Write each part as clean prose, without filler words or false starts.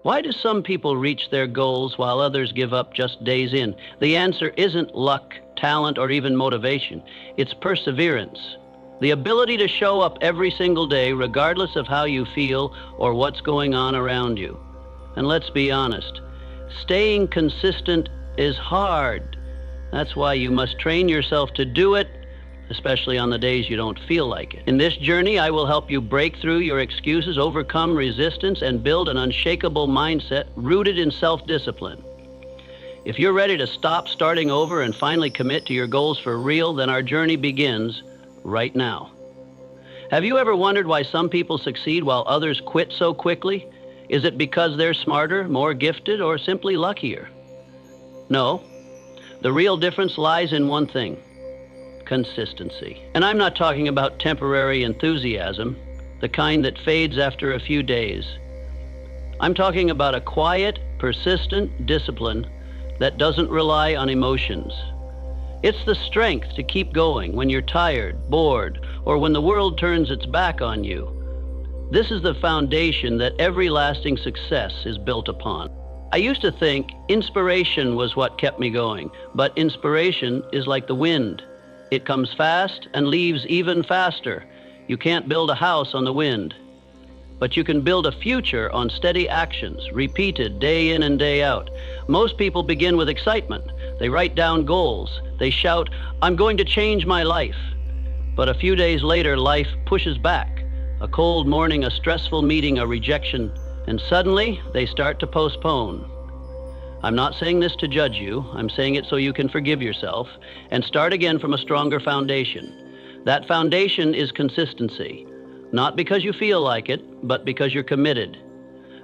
Why do some people reach their goals while others give up just days in? The answer isn't luck, talent, or even motivation. It's perseverance. The ability to show up every single day, regardless of how you feel or what's going on around you. And let's be honest, staying consistent is hard. That's why you must train yourself to do it, especially on the days you don't feel like it. In this journey, I will help you break through your excuses, overcome resistance, and build an unshakable mindset rooted in self-discipline. If you're ready to stop starting over and finally commit to your goals for real, then our journey begins right now. Have you ever wondered why some people succeed while others quit so quickly? Is it because they're smarter, more gifted, or simply luckier? No. The real difference lies in one thing: consistency. And I'm not talking about temporary enthusiasm, the kind that fades after a few days. I'm talking about a quiet, persistent discipline that doesn't rely on emotions. It's the strength to keep going when you're tired, bored, or when the world turns its back on you. This is the foundation that every lasting success is built upon. I used to think inspiration was what kept me going, but inspiration is like the wind. It comes fast and leaves even faster. You can't build a house on the wind, but you can build a future on steady actions, repeated day in and day out. Most people begin with excitement. They write down goals. They shout, "I'm going to change my life." But a few days later, life pushes back. A cold morning, a stressful meeting, a rejection, and suddenly they start to postpone. I'm not saying this to judge you. I'm saying it so you can forgive yourself and start again from a stronger foundation. That foundation is consistency, not because you feel like it, but because you're committed.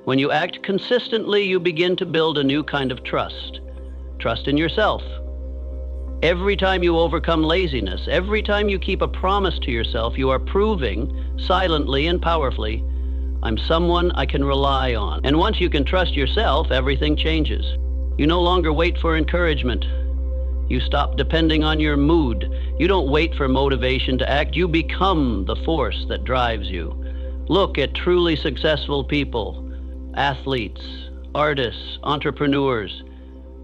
When you act consistently, you begin to build a new kind of trust. Trust in yourself. Every time you overcome laziness, every time you keep a promise to yourself, you are proving, silently and powerfully, I'm someone I can rely on. And once you can trust yourself, everything changes. You no longer wait for encouragement. You stop depending on your mood. You don't wait for motivation to act. You become the force that drives you. Look at truly successful people, athletes, artists, entrepreneurs.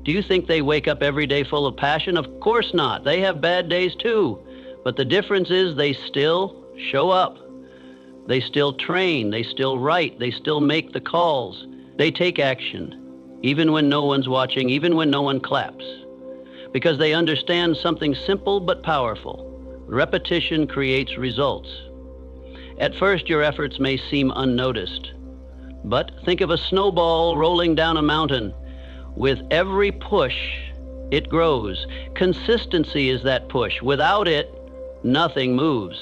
Do you think they wake up every day full of passion? Of course not. They have bad days too. But the difference is they still show up. They still train. They still write. They still make the calls. They take action, even when no one's watching, even when no one claps. Because they understand something simple but powerful. Repetition creates results. At first, your efforts may seem unnoticed. But think of a snowball rolling down a mountain. With every push, it grows. Consistency is that push. Without it, nothing moves.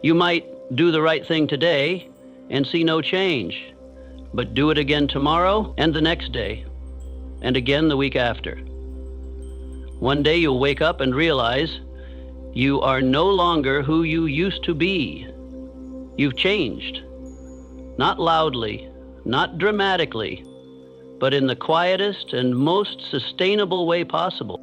You might do the right thing today and see no change, but do it again tomorrow and the next day, and again the week after. One day you'll wake up and realize you are no longer who you used to be. You've changed. Not loudly, not dramatically, but in the quietest and most sustainable way possible.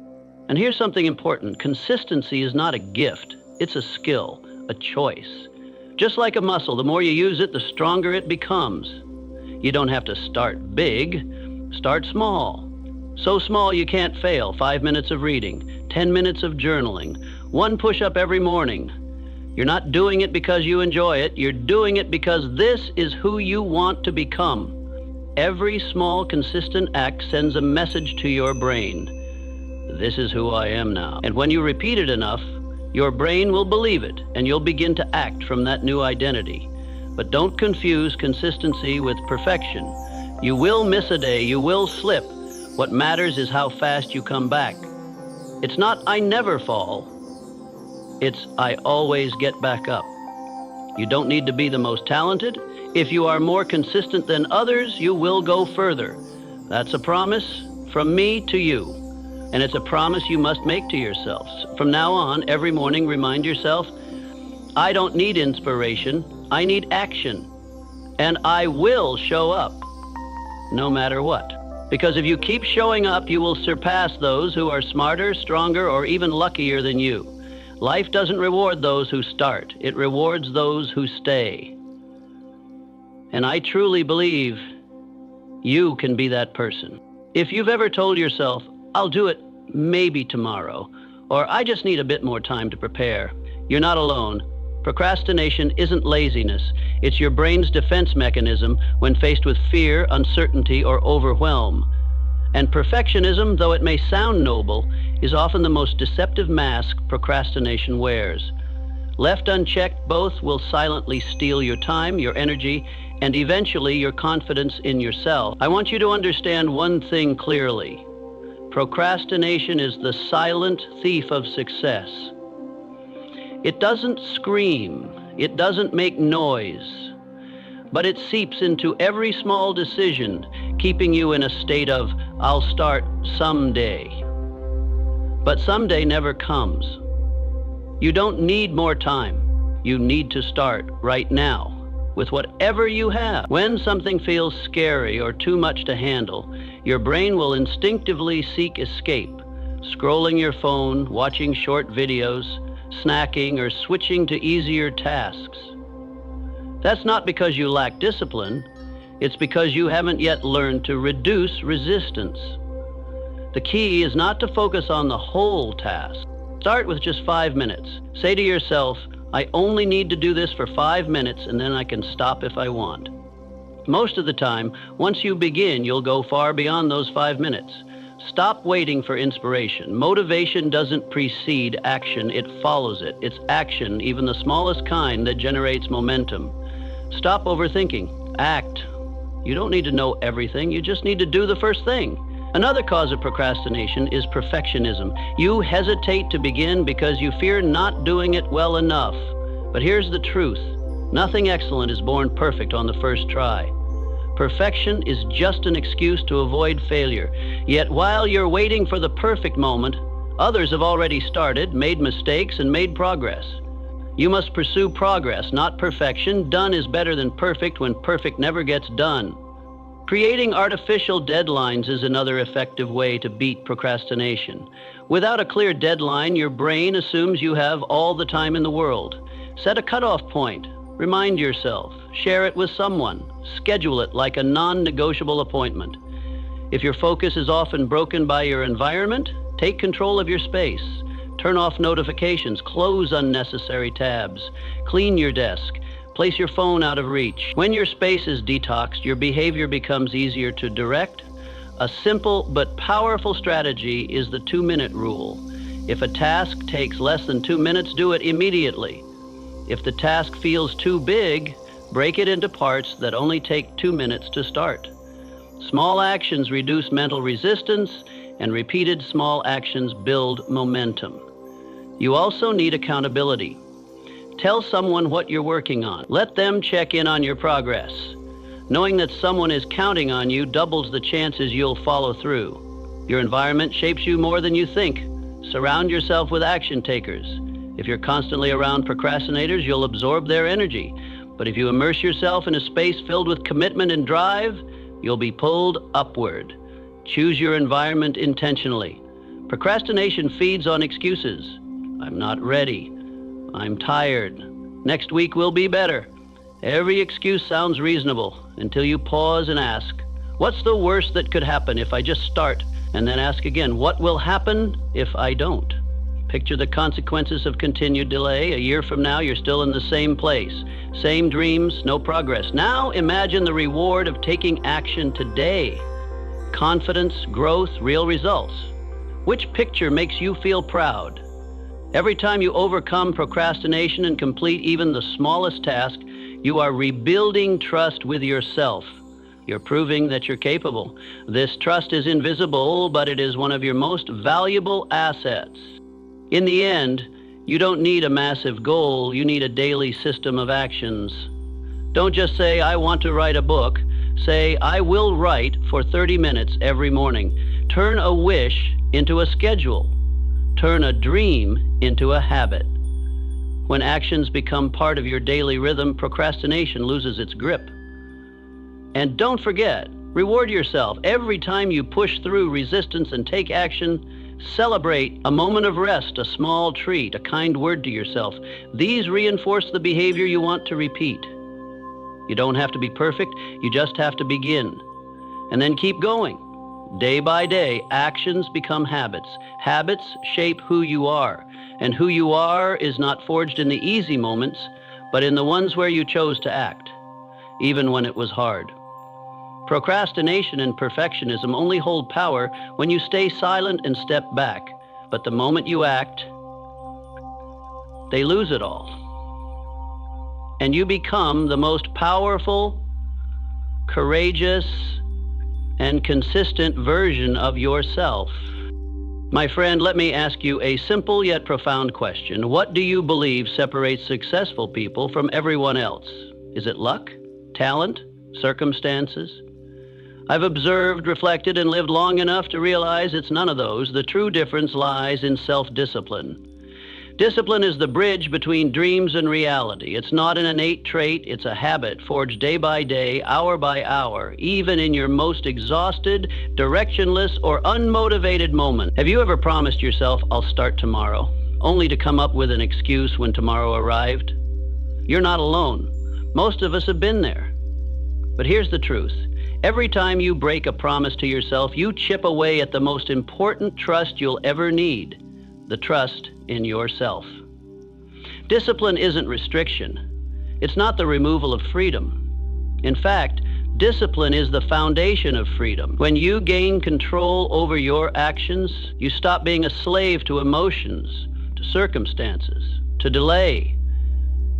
And here's something important. Consistency is not a gift. It's a skill, a choice. Just like a muscle, the more you use it, the stronger it becomes. You don't have to start big. Start small. So small you can't fail. 5 minutes of reading, 10 minutes of journaling, 1 push-up every morning. You're not doing it because you enjoy it. You're doing it because this is who you want to become. Every small, consistent act sends a message to your brain. This is who I am now. And when you repeat it enough, your brain will believe it, and you'll begin to act from that new identity. But don't confuse consistency with perfection. You will miss a day. You will slip. What matters is how fast you come back. It's not I never fall. It's I always get back up. You don't need to be the most talented. If you are more consistent than others, you will go further. That's a promise from me to you. And it's a promise you must make to yourselves. From now on, every morning, remind yourself, I don't need inspiration. I need action. And I will show up, no matter what. Because if you keep showing up, you will surpass those who are smarter, stronger, or even luckier than you. Life doesn't reward those who start. It rewards those who stay. And I truly believe You can be that person. If you've ever told yourself, I'll do it maybe tomorrow, or I just need a bit more time to prepare, you're not alone. Procrastination isn't laziness. It's your brain's defense mechanism when faced with fear, uncertainty, or overwhelm. And perfectionism, though it may sound noble, is often the most deceptive mask procrastination wears. Left unchecked, both will silently steal your time, your energy, and eventually your confidence in yourself. I want you to understand one thing clearly. Procrastination is the silent thief of success. It doesn't scream, it doesn't make noise, but it seeps into every small decision, keeping you in a state of, I'll start someday. But someday never comes. You don't need more time. You need to start right now with whatever you have. When something feels scary or too much to handle, your brain will instinctively seek escape, scrolling your phone, watching short videos, snacking, or switching to easier tasks. That's not because you lack discipline. It's because you haven't yet learned to reduce resistance. The key is not to focus on the whole task. Start with just 5 minutes. Say to yourself, I only need to do this for 5 minutes and then I can stop if I want. Most of the time, once you begin, you'll go far beyond those 5 minutes. Stop waiting for inspiration. Motivation doesn't precede action, it follows it. It's action, even the smallest kind, that generates momentum. Stop overthinking. Act. You don't need to know everything, you just need to do the first thing. Another cause of procrastination is perfectionism. You hesitate to begin because you fear not doing it well enough. But here's the truth. Nothing excellent is born perfect on the first try. Perfection is just an excuse to avoid failure. Yet while you're waiting for the perfect moment, others have already started, made mistakes, and made progress. You must pursue progress, not perfection. Done is better than perfect when perfect never gets done. Creating artificial deadlines is another effective way to beat procrastination. Without a clear deadline, your brain assumes you have all the time in the world. Set a cutoff point. Remind yourself. Share it with someone. Schedule it like a non-negotiable appointment. If your focus is often broken by your environment, take control of your space. Turn off notifications. Close unnecessary tabs. Clean your desk. Place your phone out of reach. When your space is detoxed, your behavior becomes easier to direct. A simple but powerful strategy is the 2-minute rule. If a task takes less than 2 minutes, do it immediately. If the task feels too big, break it into parts that only take 2 minutes to start. Small actions reduce mental resistance, and repeated small actions build momentum. You also need accountability. Tell someone what you're working on. Let them check in on your progress. Knowing that someone is counting on you doubles the chances you'll follow through. Your environment shapes you more than you think. Surround yourself with action takers. If you're constantly around procrastinators, you'll absorb their energy. But if you immerse yourself in a space filled with commitment and drive, you'll be pulled upward. Choose your environment intentionally. Procrastination feeds on excuses. I'm not ready. I'm tired. Next week will be better. Every excuse sounds reasonable until you pause and ask, what's the worst that could happen if I just start? And then ask again, what will happen if I don't? Picture the consequences of continued delay. A year from now, you're still in the same place. Same dreams, no progress. Now imagine the reward of taking action today. Confidence, growth, real results. Which picture makes you feel proud? Every time you overcome procrastination and complete even the smallest task, you are rebuilding trust with yourself. You're proving that you're capable. This trust is invisible, but it is one of your most valuable assets. In the end, you don't need a massive goal, you need a daily system of actions. Don't just say, I want to write a book. Say, I will write for 30 minutes every morning. Turn a wish into a schedule. Turn a dream into a habit. When actions become part of your daily rhythm, procrastination loses its grip. And don't forget, reward yourself. Every time you push through resistance and take action, celebrate a moment of rest, a small treat, a kind word to yourself. These reinforce the behavior you want to repeat. You don't have to be perfect, you just have to begin. and then keep going. Day by day, actions become habits. Habits shape who you are, and who you are is not forged in the easy moments, but in the ones where you chose to act, even when it was hard. Procrastination and perfectionism only hold power when you stay silent and step back, but the moment you act, they lose it all. And you become the most powerful, courageous, and consistent version of yourself. My friend, let me ask you a simple yet profound question. What do you believe separates successful people from everyone else? Is it luck, talent, circumstances? I've observed, reflected, and lived long enough to realize it's none of those. The true difference lies in self-discipline. Discipline is the bridge between dreams and reality. It's not an innate trait, it's a habit forged day by day, hour by hour, even in your most exhausted, directionless, or unmotivated moment. Have you ever promised yourself, I'll start tomorrow, only to come up with an excuse when tomorrow arrived? You're not alone. Most of us have been there. But here's the truth. Every time you break a promise to yourself, you chip away at the most important trust you'll ever need, the trust in yourself. Discipline isn't restriction. It's not the removal of freedom. In fact, discipline is the foundation of freedom. When you gain control over your actions, you stop being a slave to emotions, to circumstances, to delay.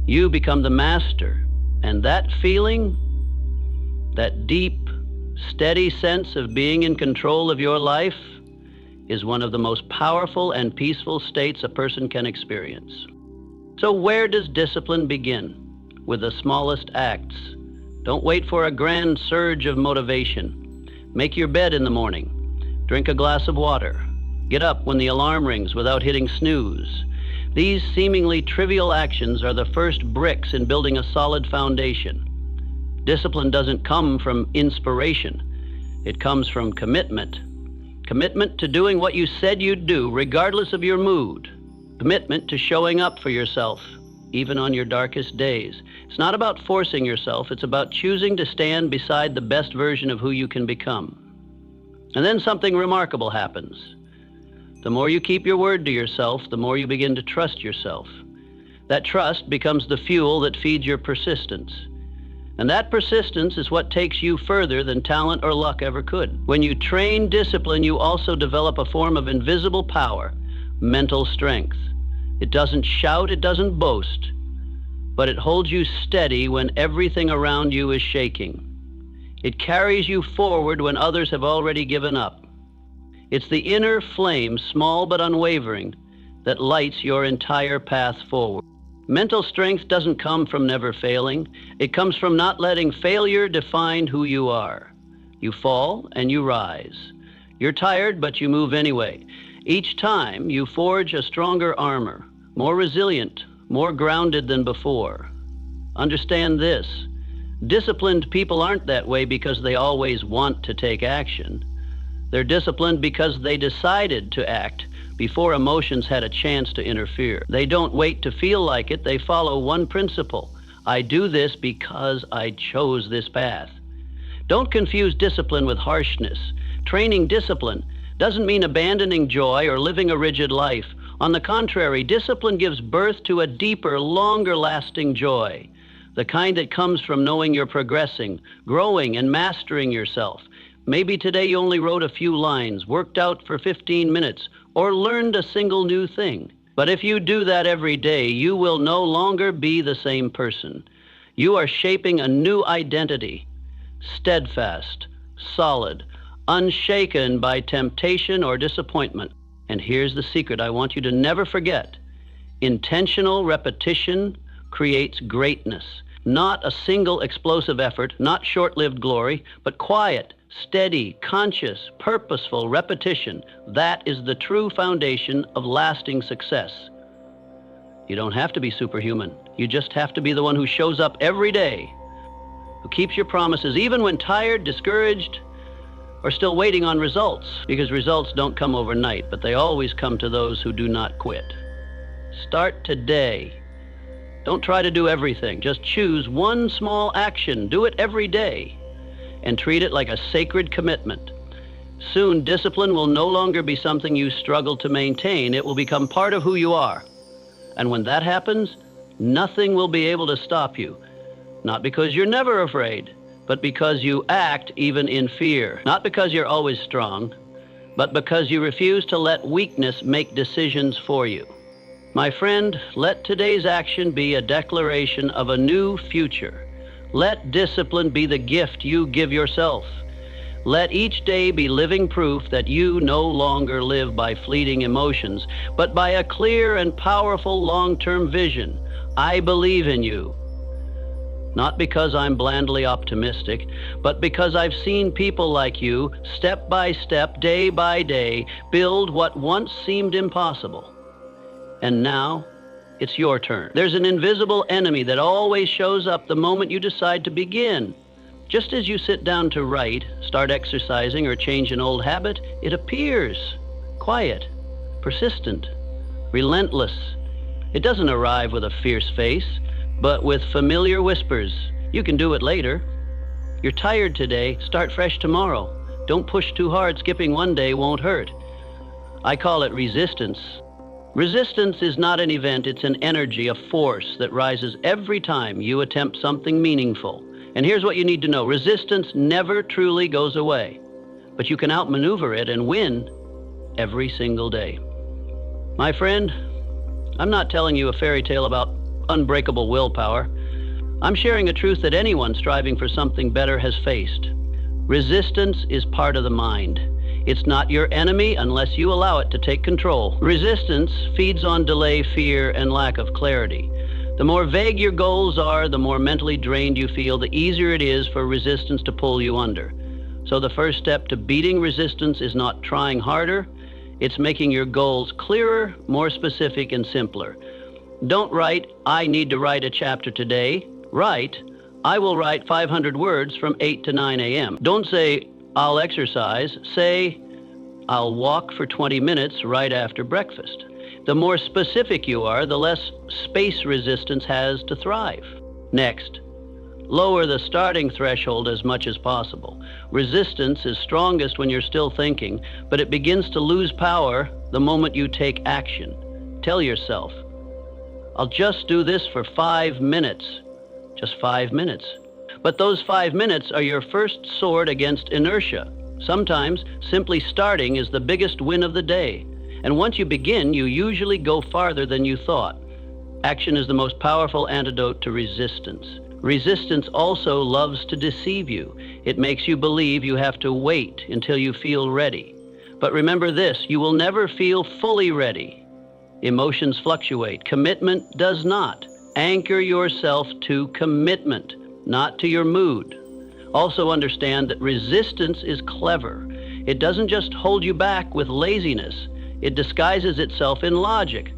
You become the master. And that feeling, that deep, steady sense of being in control of your life, is one of the most powerful and peaceful states a person can experience. So where does discipline begin? With the smallest acts. Don't wait for a grand surge of motivation. Make your bed in the morning. Drink a glass of water. Get up when the alarm rings without hitting snooze. These seemingly trivial actions are the first bricks in building a solid foundation. Discipline doesn't come from inspiration. It comes from commitment. Commitment to doing what you said you'd do, regardless of your mood. Commitment to showing up for yourself, even on your darkest days. It's not about forcing yourself, it's about choosing to stand beside the best version of who you can become. And then something remarkable happens. The more you keep your word to yourself, the more you begin to trust yourself. That trust becomes the fuel that feeds your persistence. And that persistence is what takes you further than talent or luck ever could. When you train discipline, you also develop a form of invisible power, mental strength. It doesn't shout, it doesn't boast, but it holds you steady when everything around you is shaking. It carries you forward when others have already given up. It's the inner flame, small but unwavering, that lights your entire path forward. Mental strength doesn't come from never failing. It comes from not letting failure define who you are. You fall and you rise. You're tired, but you move anyway. Each time, you forge a stronger armor, more resilient, more grounded than before. Understand this. Disciplined people aren't that way because they always want to take action. They're disciplined because they decided to act before emotions had a chance to interfere. They don't wait to feel like it. They follow one principle. I do this because I chose this path. Don't confuse discipline with harshness. Training discipline doesn't mean abandoning joy or living a rigid life. On the contrary, discipline gives birth to a deeper, longer-lasting joy, the kind that comes from knowing you're progressing, growing, and mastering yourself. Maybe today you only wrote a few lines, worked out for 15 minutes, or learned a single new thing. But if you do that every day, you will no longer be the same person. You are shaping a new identity, steadfast, solid, unshaken by temptation or disappointment. And here's the secret I want you to never forget. Intentional repetition creates greatness. Not a single explosive effort, not short-lived glory, but quiet, steady, conscious, purposeful repetition. That is the true foundation of lasting success. You don't have to be superhuman. You just have to be the one who shows up every day, who keeps your promises even when tired, discouraged, or still waiting on results, because results don't come overnight, but they always come to those who do not quit. Start today. Don't try to do everything. Just choose one small action. Do it every day. and treat it like a sacred commitment. Soon, discipline will no longer be something you struggle to maintain. It will become part of who you are. And when that happens, nothing will be able to stop you. Not because you're never afraid, but because you act even in fear. Not because you're always strong, but because you refuse to let weakness make decisions for you. My friend, let today's action be a declaration of a new future. Let discipline be the gift you give yourself. Let each day be living proof that you no longer live by fleeting emotions, but by a clear and powerful long-term vision. I believe in you. Not because I'm blandly optimistic, but because I've seen people like you, step by step, day by day, build what once seemed impossible. And now, it's your turn. There's an invisible enemy that always shows up the moment you decide to begin. Just as you sit down to write, start exercising, or change an old habit, it appears. Quiet, persistent, relentless. It doesn't arrive with a fierce face, but with familiar whispers. You can do it later. You're tired today, start fresh tomorrow. Don't push too hard, skipping one day won't hurt. I call it resistance. Resistance is not an event, it's an energy, a force that rises every time you attempt something meaningful. And here's what you need to know. Resistance never truly goes away, but you can outmaneuver it and win every single day. My friend, I'm not telling you a fairy tale about unbreakable willpower. I'm sharing a truth that anyone striving for something better has faced. Resistance is part of the mind. It's not your enemy unless you allow it to take control. Resistance feeds on delay, fear, and lack of clarity. The more vague your goals are, the more mentally drained you feel, the easier it is for resistance to pull you under. So the first step to beating resistance is not trying harder, it's making your goals clearer, more specific, and simpler. Don't write, I need to write a chapter today. Write, I will write 500 words from 8 to 9 a.m. Don't say, I'll exercise. Say, I'll walk for 20 minutes right after breakfast. The more specific you are, the less space resistance has to thrive. Next, lower the starting threshold as much as possible. Resistance is strongest when you're still thinking, but it begins to lose power the moment you take action. Tell yourself, I'll just do this for 5 minutes. Just 5 minutes. But those 5 minutes are your first sword against inertia. Sometimes simply starting is the biggest win of the day. And once you begin, you usually go farther than you thought. Action is the most powerful antidote to resistance. Resistance also loves to deceive you. It makes you believe you have to wait until you feel ready. But remember this, you will never feel fully ready. Emotions fluctuate. Commitment does not. Anchor yourself to commitment, not to your mood. Also understand that resistance is clever. It doesn't just hold you back with laziness. It disguises itself in logic.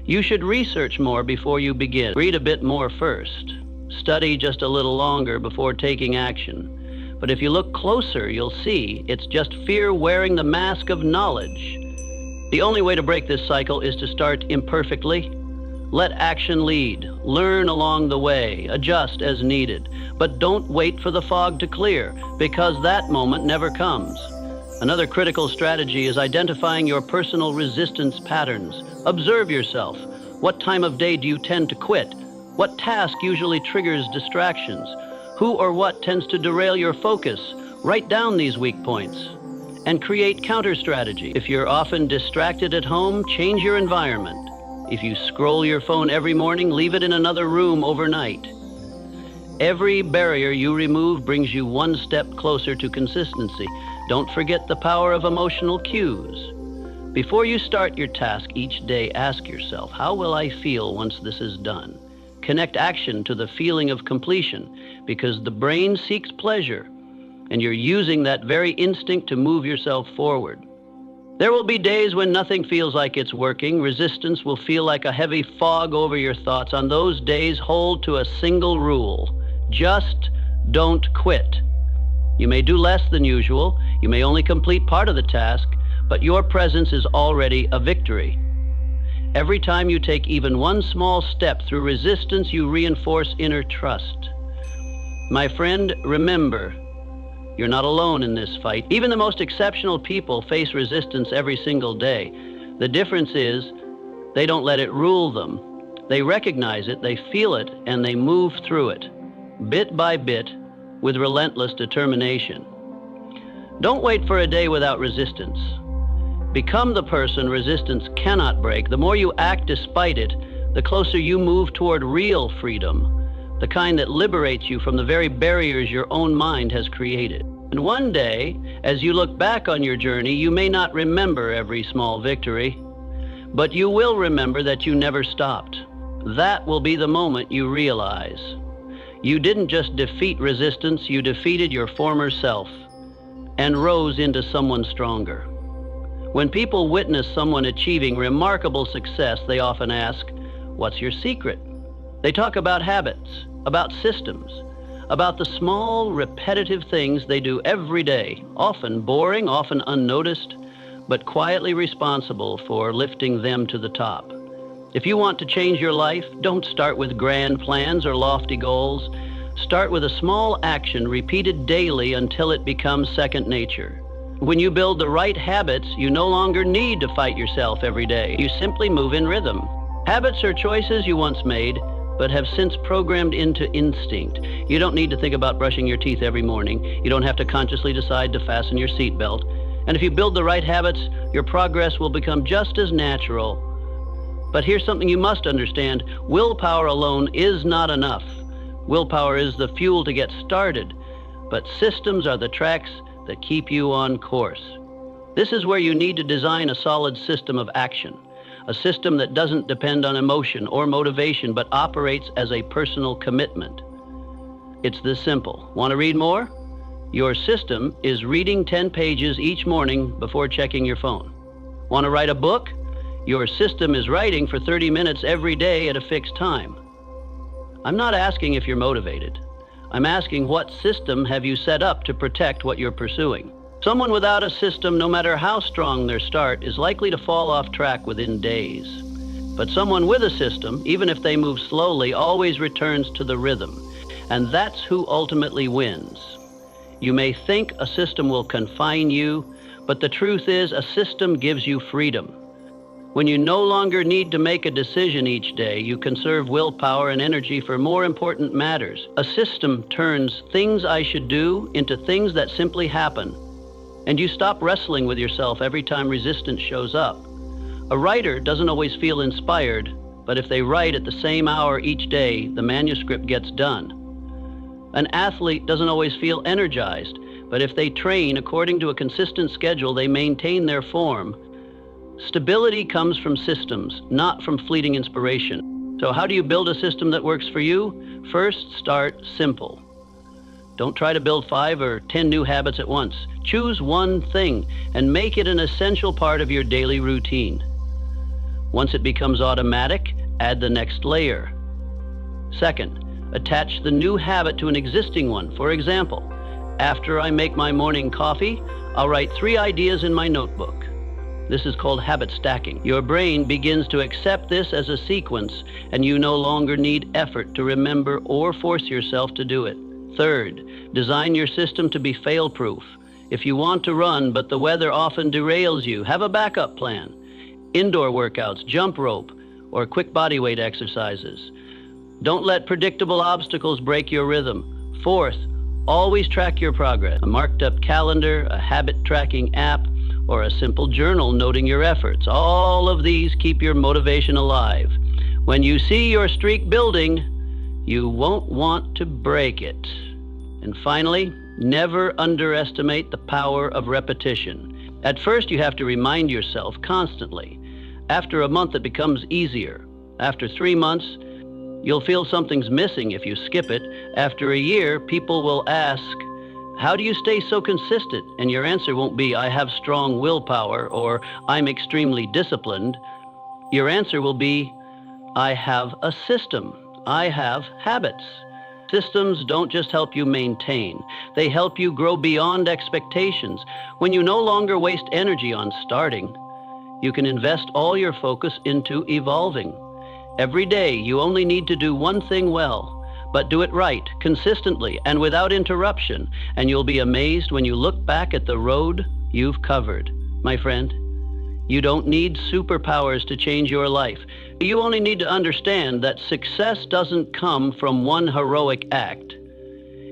You should research more before you begin. Read a bit more first. Study just a little longer before taking action. But if you look closer, you'll see it's just fear wearing the mask of knowledge. The only way to break this cycle is to start imperfectly. Let action lead. Learn along the way. Adjust as needed. But don't wait for the fog to clear, because that moment never comes. Another critical strategy is identifying your personal resistance patterns. Observe yourself. What time of day do you tend to quit? What task usually triggers distractions? Who or what tends to derail your focus? Write down these weak points and create counter strategy. If you're often distracted at home, change your environment. If you scroll your phone every morning, leave it in another room overnight. Every barrier you remove brings you one step closer to consistency. Don't forget the power of emotional cues. Before you start your task each day, ask yourself, how will I feel once this is done? Connect action to the feeling of completion, because the brain seeks pleasure, and you're using that very instinct to move yourself forward. There will be days when nothing feels like it's working. Resistance will feel like a heavy fog over your thoughts. On those days, hold to a single rule. Just don't quit. You may do less than usual. You may only complete part of the task, but your presence is already a victory. Every time you take even one small step through resistance, you reinforce inner trust. My friend, remember, You're not alone in this fight. Even the most exceptional people face resistance every single day. The difference is they don't let it rule them. They recognize it, they feel it, and they move through it, bit by bit, with relentless determination. Don't wait for a day without resistance. Become the person resistance cannot break. The more you act despite it, the closer you move toward real freedom, the kind that liberates you from the very barriers your own mind has created. And one day, as you look back on your journey, you may not remember every small victory, but you will remember that you never stopped. That will be the moment you realize you didn't just defeat resistance, you defeated your former self and rose into someone stronger. When people witness someone achieving remarkable success, they often ask, "What's your secret?" They talk about habits, about systems, about the small, repetitive things they do every day, often boring, often unnoticed, but quietly responsible for lifting them to the top. If you want to change your life, don't start with grand plans or lofty goals. Start with a small action repeated daily until it becomes second nature. When you build the right habits, you no longer need to fight yourself every day. You simply move in rhythm. Habits are choices you once made, but have since programmed into instinct. You don't need to think about brushing your teeth every morning. You don't have to consciously decide to fasten your seatbelt. And if you build the right habits, your progress will become just as natural. But here's something you must understand. Willpower alone is not enough. Willpower is the fuel to get started, but systems are the tracks that keep you on course. This is where you need to design a solid system of action, a system that doesn't depend on emotion or motivation, but operates as a personal commitment. It's this simple. Want to read more? Your system is reading 10 pages each morning before checking your phone. Want to write a book? Your system is writing for 30 minutes every day at a fixed time. I'm not asking if you're motivated. I'm asking what system have you set up to protect what you're pursuing. Someone without a system, no matter how strong their start, is likely to fall off track within days. But someone with a system, even if they move slowly, always returns to the rhythm. And that's who ultimately wins. You may think a system will confine you, but the truth is a system gives you freedom. When you no longer need to make a decision each day, you conserve willpower and energy for more important matters. A system turns things I should do into things that simply happen. And you stop wrestling with yourself every time resistance shows up. A writer doesn't always feel inspired, but if they write at the same hour each day, the manuscript gets done. An athlete doesn't always feel energized, but if they train according to a consistent schedule, they maintain their form. Stability comes from systems, not from fleeting inspiration. So how do you build a system that works for you? First, start simple. Don't try to build 5 or 10 new habits at once. Choose one thing and make it an essential part of your daily routine. Once it becomes automatic, add the next layer. Second, attach the new habit to an existing one. For example, after I make my morning coffee, I'll write 3 ideas in my notebook. This is called habit stacking. Your brain begins to accept this as a sequence, and you no longer need effort to remember or force yourself to do it. Third, design your system to be fail-proof. If you want to run, but the weather often derails you, have a backup plan. Indoor workouts, jump rope, or quick body weight exercises. Don't let predictable obstacles break your rhythm. Fourth, always track your progress. A marked-up calendar, a habit tracking app, or a simple journal noting your efforts. All of these keep your motivation alive. When you see your streak building, you won't want to break it. And finally, never underestimate the power of repetition. At first, you have to remind yourself constantly. After a month, it becomes easier. After 3 months, you'll feel something's missing if you skip it. After a year, people will ask, "How do you stay so consistent?" And your answer won't be, "I have strong willpower," or "I'm extremely disciplined." Your answer will be, "I have a system. I have habits." Systems don't just help you maintain. They help you grow beyond expectations. When you no longer waste energy on starting, you can invest all your focus into evolving. Every day, you only need to do one thing well, But do it right, consistently, and without interruption, and you'll be amazed when you look back at the road you've covered. My friend, you don't need superpowers to change your life. You only need to understand that success doesn't come from one heroic act.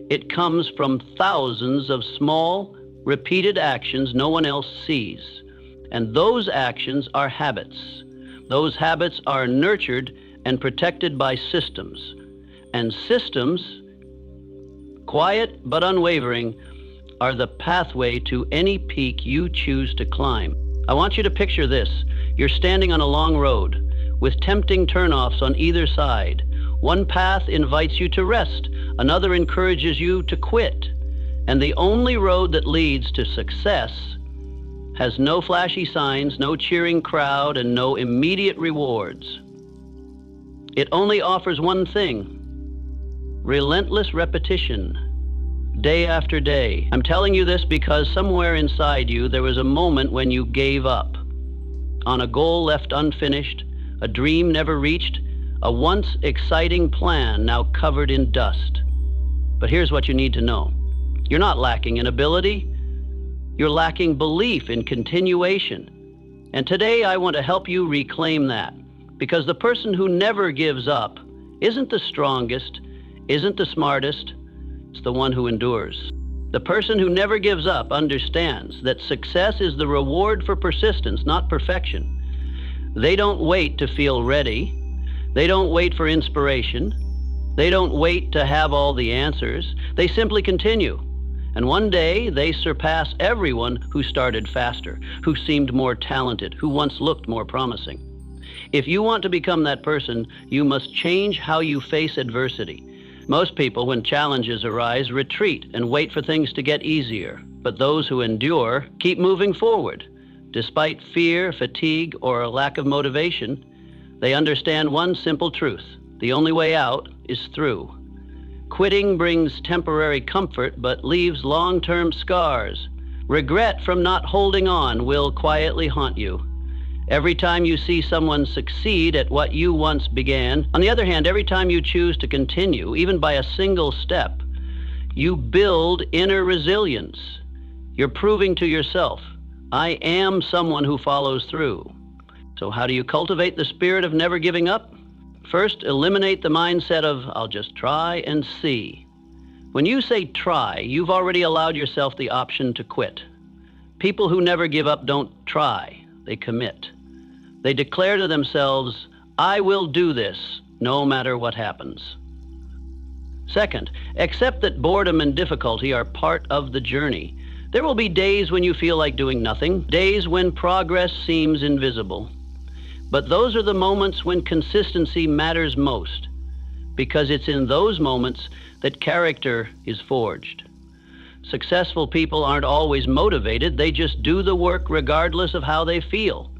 It comes from thousands of small, repeated actions no one else sees. And those actions are habits. Those habits are nurtured and protected by systems. And systems, quiet but unwavering, are the pathway to any peak you choose to climb. I want you to picture this. You're standing on a long road with tempting turnoffs on either side. One path invites you to rest, another encourages you to quit. And the only road that leads to success has no flashy signs, no cheering crowd, and no immediate rewards. It only offers one thing: relentless repetition, day after day. I'm telling you this because somewhere inside you there was a moment when you gave up on a goal left unfinished, a dream never reached, a once exciting plan now covered in dust. But here's what you need to know. You're not lacking in ability. You're lacking belief in continuation. And today I want to help you reclaim that, because the person who never gives up isn't the strongest, isn't the smartest, it's the one who endures. The person who never gives up understands that success is the reward for persistence, not perfection. They don't wait to feel ready. They don't wait for inspiration. They don't wait to have all the answers. They simply continue. And one day they surpass everyone who started faster, who seemed more talented, who once looked more promising. If you want to become that person, you must change how you face adversity. Most people, when challenges arise, retreat and wait for things to get easier. But those who endure keep moving forward. Despite fear, fatigue, or a lack of motivation, they understand one simple truth: the only way out is through. Quitting brings temporary comfort but leaves long-term scars. Regret from not holding on will quietly haunt you. Every time you see someone succeed at what you once began, on the other hand, every time you choose to continue, even by a single step, you build inner resilience. You're proving to yourself, I am someone who follows through. So how do you cultivate the spirit of never giving up? First, eliminate the mindset of, I'll just try and see. When you say try, you've already allowed yourself the option to quit. People who never give up don't try, they commit. They declare to themselves, I will do this, no matter what happens. Second, accept that boredom and difficulty are part of the journey. There will be days when you feel like doing nothing, days when progress seems invisible. But those are the moments when consistency matters most, because it's in those moments that character is forged. Successful people aren't always motivated, they just do the work regardless of how they feel.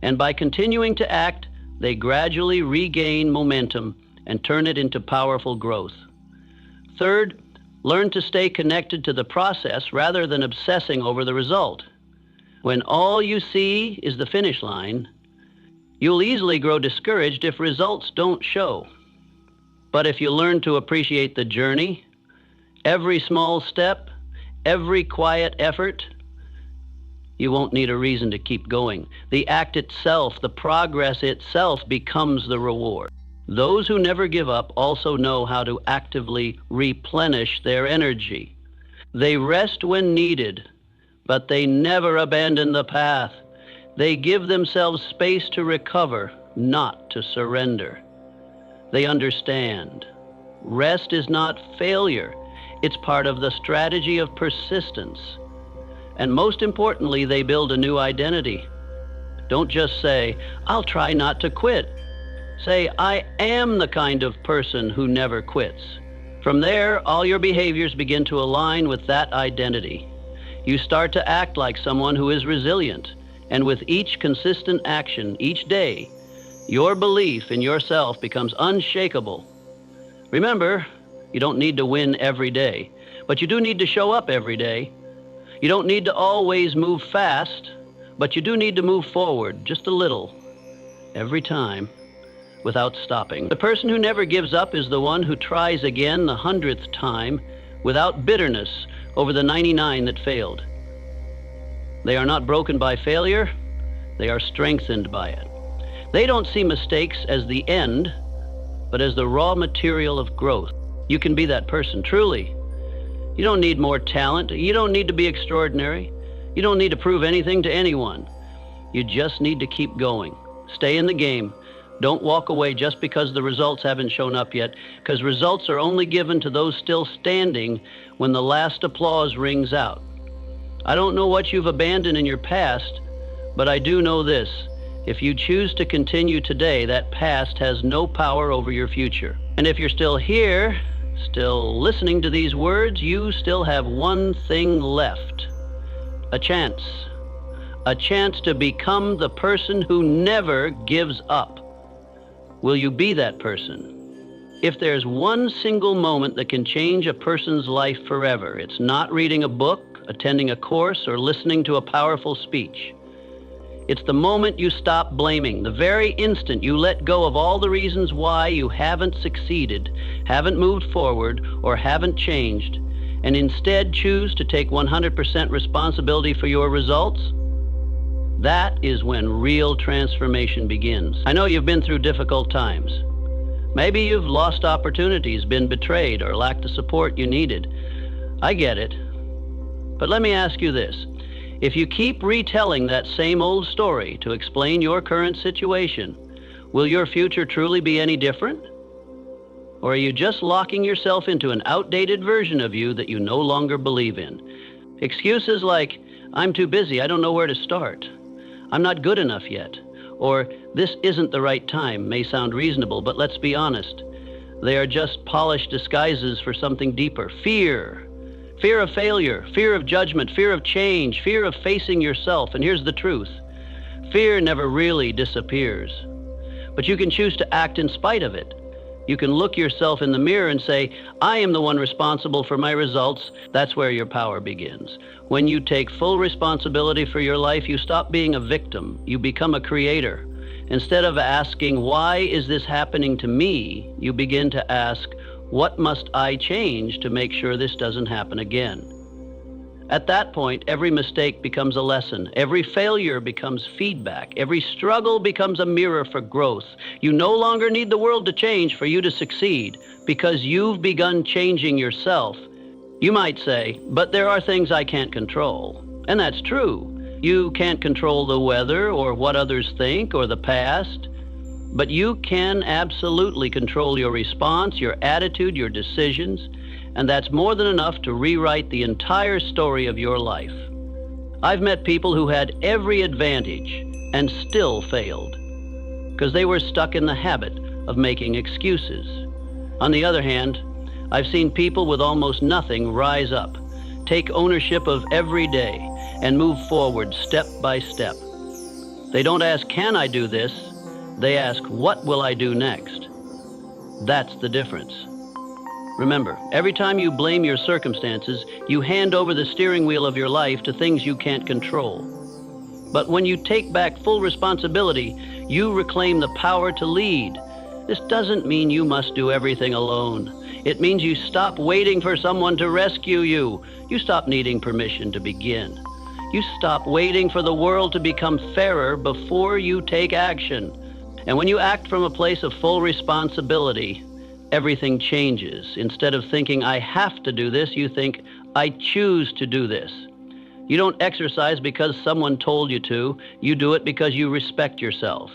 And by continuing to act, they gradually regain momentum and turn it into powerful growth. Third, learn to stay connected to the process rather than obsessing over the result. When all you see is the finish line, you'll easily grow discouraged if results don't show. But if you learn to appreciate the journey, every small step, every quiet effort, you won't need a reason to keep going. The act itself, the progress itself becomes the reward. Those who never give up also know how to actively replenish their energy. They rest when needed, but they never abandon the path. They give themselves space to recover, not to surrender. They understand. Rest is not failure. It's part of the strategy of persistence. And most importantly, they build a new identity. Don't just say, I'll try not to quit. Say, I am the kind of person who never quits. From there, all your behaviors begin to align with that identity. You start to act like someone who is resilient. And with each consistent action, each day, your belief in yourself becomes unshakable. Remember, you don't need to win every day, but you do need to show up every day. You don't need to always move fast, but you do need to move forward just a little, every time. without stopping. The person who never gives up is the one who tries again the 100th time without bitterness over the 99 that failed. They are not broken by failure, they are strengthened by it. They don't see mistakes as the end, but as the raw material of growth. You can be that person, truly. You don't need more talent. You don't need to be extraordinary. You don't need to prove anything to anyone. You just need to keep going. Stay in the game. Don't walk away just because the results haven't shown up yet, because results are only given to those still standing when the last applause rings out. I don't know what you've abandoned in your past, but I do know this. If you choose to continue today, that past has no power over your future. And if you're still here, still listening to these words, you still have one thing left. A chance. A chance to become the person who never gives up. Will you be that person? If there's one single moment that can change a person's life forever, it's not reading a book, attending a course, or listening to a powerful speech. It's the moment you stop blaming, the very instant you let go of all the reasons why you haven't succeeded, haven't moved forward, or haven't changed, and instead choose to take 100% responsibility for your results. That is when real transformation begins. I know you've been through difficult times. Maybe you've lost opportunities, been betrayed, or lacked the support you needed. I get it. But let me ask you this. If you keep retelling that same old story to explain your current situation, will your future truly be any different? Or are you just locking yourself into an outdated version of you that you no longer believe in? Excuses like, I'm too busy, I don't know where to start. I'm not good enough yet. Or this isn't the right time may sound reasonable, but let's be honest. They are just polished disguises for something deeper. Fear. Fear of failure, fear of judgment, fear of change, fear of facing yourself. And here's the truth. Fear never really disappears. But you can choose to act in spite of it. You can look yourself in the mirror and say, I am the one responsible for my results. That's where your power begins. When you take full responsibility for your life, you stop being a victim. You become a creator. Instead of asking, why is this happening to me? You begin to ask, what must I change to make sure this doesn't happen again? At that point, every mistake becomes a lesson. Every failure becomes feedback. Every struggle becomes a mirror for growth. You no longer need the world to change for you to succeed because you've begun changing yourself. You might say, but there are things I can't control. And that's true. You can't control the weather or what others think or the past. But you can absolutely control your response, your attitude, your decisions, and that's more than enough to rewrite the entire story of your life. I've met people who had every advantage and still failed because they were stuck in the habit of making excuses. On the other hand, I've seen people with almost nothing rise up, take ownership of every day, and move forward step by step. They don't ask, can I do this? They ask, what will I do next? That's the difference. Remember, every time you blame your circumstances, you hand over the steering wheel of your life to things you can't control. But when you take back full responsibility, you reclaim the power to lead. This doesn't mean you must do everything alone. It means you stop waiting for someone to rescue you. You stop needing permission to begin. You stop waiting for the world to become fairer before you take action. And when you act from a place of full responsibility, everything changes. Instead of thinking, I have to do this, you think, I choose to do this. You don't exercise because someone told you to. You do it because you respect yourself.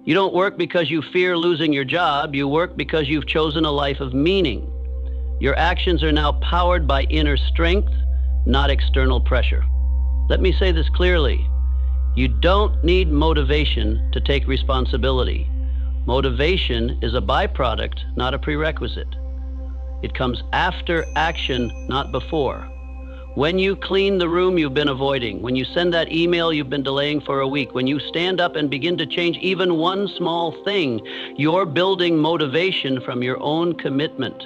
You don't work because you fear losing your job. You work because you've chosen a life of meaning. Your actions are now powered by inner strength, not external pressure. Let me say this clearly. You don't need motivation to take responsibility. Motivation is a byproduct, not a prerequisite. It comes after action, not before. When you clean the room you've been avoiding, when you send that email you've been delaying for a week, when you stand up and begin to change even one small thing, you're building motivation from your own commitment.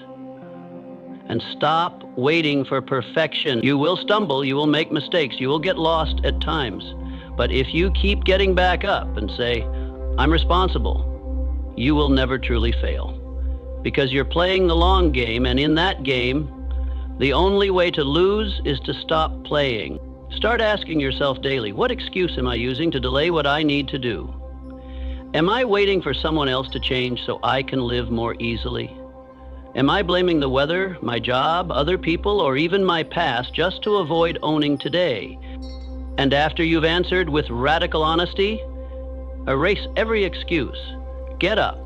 And stop waiting for perfection. You will stumble, you will make mistakes, you will get lost at times. But if you keep getting back up and say, I'm responsible, you will never truly fail. Because you're playing the long game, and in that game, the only way to lose is to stop playing. Start asking yourself daily, what excuse am I using to delay what I need to do? Am I waiting for someone else to change so I can live more easily? Am I blaming the weather, my job, other people, or even my past just to avoid owning today? And after you've answered with radical honesty, erase every excuse. Get up.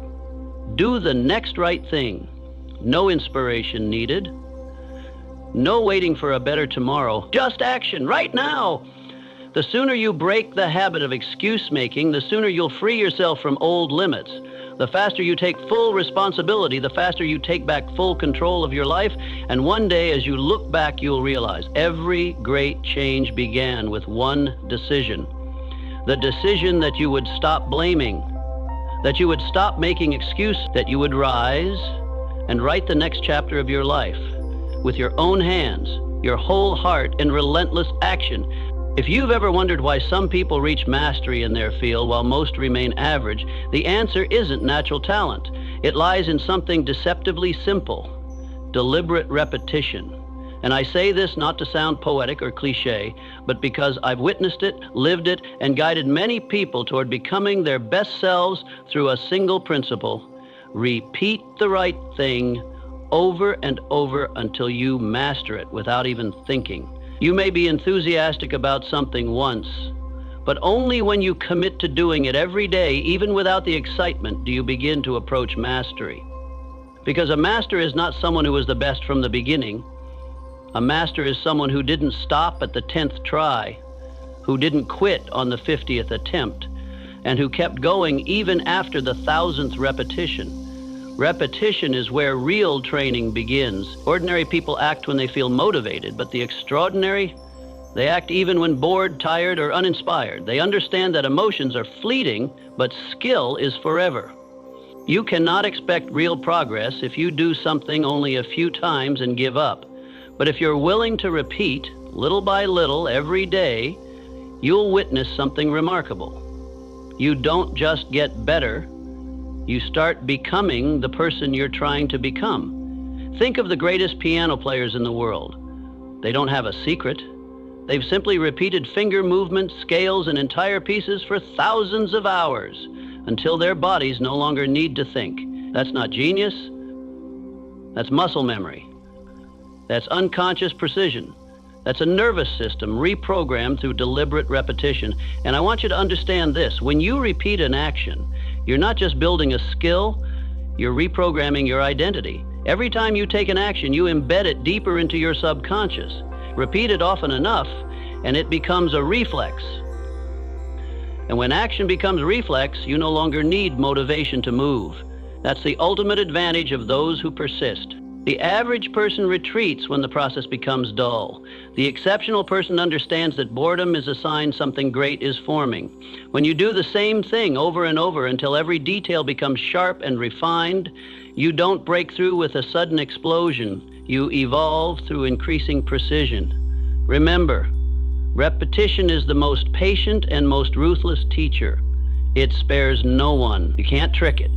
Do the next right thing. No inspiration needed. No waiting for a better tomorrow. Just action right now. The sooner you break the habit of excuse making, the sooner you'll free yourself from old limits. The faster you take full responsibility, the faster you take back full control of your life. And one day, as you look back, you'll realize every great change began with one decision. The decision that you would stop blaming, that you would stop making excuses, that you would rise and write the next chapter of your life with your own hands, your whole heart, and relentless action. If you've ever wondered why some people reach mastery in their field while most remain average, the answer isn't natural talent. It lies in something deceptively simple: deliberate repetition. And I say this not to sound poetic or cliche, but because I've witnessed it, lived it, and guided many people toward becoming their best selves through a single principle: repeat the right thing over and over until you master it without even thinking. You may be enthusiastic about something once, but only when you commit to doing it every day, even without the excitement, do you begin to approach mastery. Because a master is not someone who was the best from the beginning. A master is someone who didn't stop at the 10th try, who didn't quit on the 50th attempt, and who kept going even after the 1000th repetition. Repetition is where real training begins. Ordinary people act when they feel motivated, but the extraordinary, they act even when bored, tired, or uninspired. They understand that emotions are fleeting, but skill is forever. You cannot expect real progress if you do something only a few times and give up. But if you're willing to repeat, little by little, every day, you'll witness something remarkable. You don't just get better, you start becoming the person you're trying to become. Think of the greatest piano players in the world. They don't have a secret. They've simply repeated finger movements, scales, and entire pieces for thousands of hours until their bodies no longer need to think. That's not genius. That's muscle memory. That's unconscious precision. That's a nervous system reprogrammed through deliberate repetition. And I want you to understand this: when you repeat an action, you're not just building a skill, you're reprogramming your identity. Every time you take an action, you embed it deeper into your subconscious. Repeat it often enough, and it becomes a reflex. And when action becomes reflex, you no longer need motivation to move. That's the ultimate advantage of those who persist. The average person retreats when the process becomes dull. The exceptional person understands that boredom is a sign something great is forming. When you do the same thing over and over until every detail becomes sharp and refined, you don't break through with a sudden explosion. You evolve through increasing precision. Remember, repetition is the most patient and most ruthless teacher. It spares no one. You can't trick it.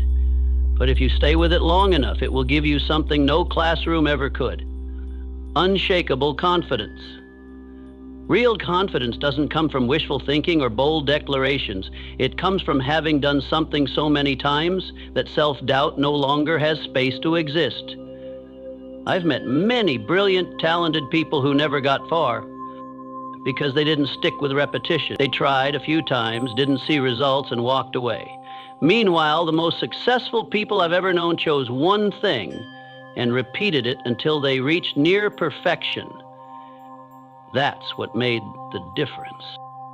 But if you stay with it long enough, it will give you something no classroom ever could: unshakable confidence. Real confidence doesn't come from wishful thinking or bold declarations. It comes from having done something so many times that self-doubt no longer has space to exist. I've met many brilliant, talented people who never got far because they didn't stick with repetition. They tried a few times, didn't see results, and walked away. Meanwhile, the most successful people I've ever known chose one thing and repeated it until they reached near perfection. That's what made the difference.